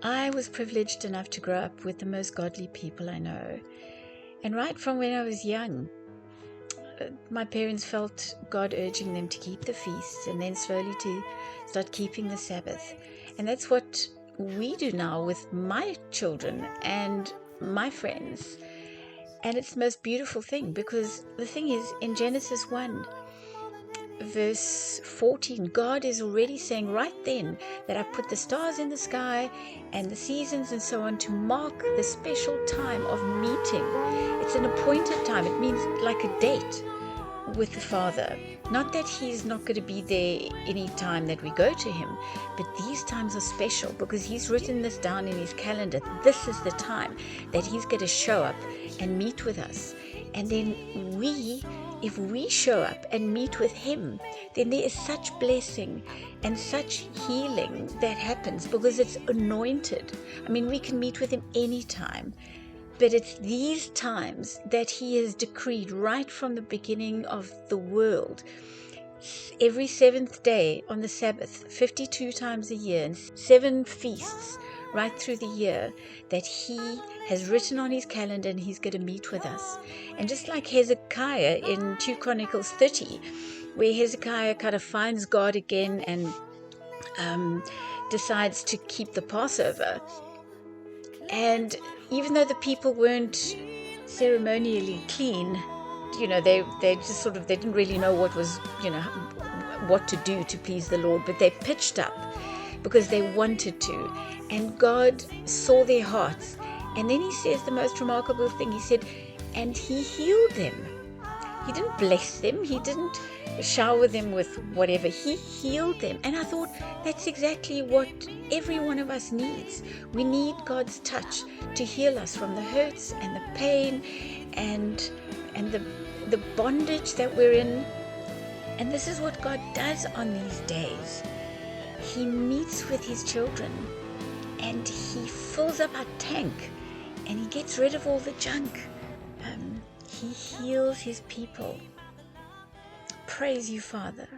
I was privileged enough to grow up with the most godly people I know. And right from when I was young, my parents felt God urging them to keep the feasts and then slowly to start keeping the Sabbath. And that's what we do now with my children and my friends. And it's the most beautiful thing, because the thing is, in Genesis 1, verse 14, God is already saying right then that I put the stars in the sky and the seasons and so on to mark the special time of meeting. It's an appointed time. It means like a date with the Father. Not that He's not going to be there any time that we go to Him, but these times are special because He's written this down in His calendar. This is the time that He's going to show up and meet with us. And then if we show up and meet with Him, then there is such blessing and such healing that happens because it's anointed. I mean, we can meet with Him anytime. But it's these times that He has decreed right from the beginning of the world. Every seventh day on the Sabbath, 52 times a year, and 7 feasts right through the year, that He has written on His calendar and He's going to meet with us. And just like Hezekiah in 2 Chronicles 30, where Hezekiah kind of finds God again and decides to keep the Passover. And even though the people weren't ceremonially clean, they just sort of, they didn't really know what to do to please the Lord, but they pitched up because they wanted to. And God saw their hearts. And then He says the most remarkable thing. He said, and He healed them. He didn't bless them. He didn't shower them with whatever. He healed them. And I thought, that's exactly what every one of us needs. We need God's touch to heal us from the hurts and the pain and the bondage that we're in. And this is what God does on these days. He meets with His children and He fills up our tank and He gets rid of all the junk. He heals His people. Praise You, Father.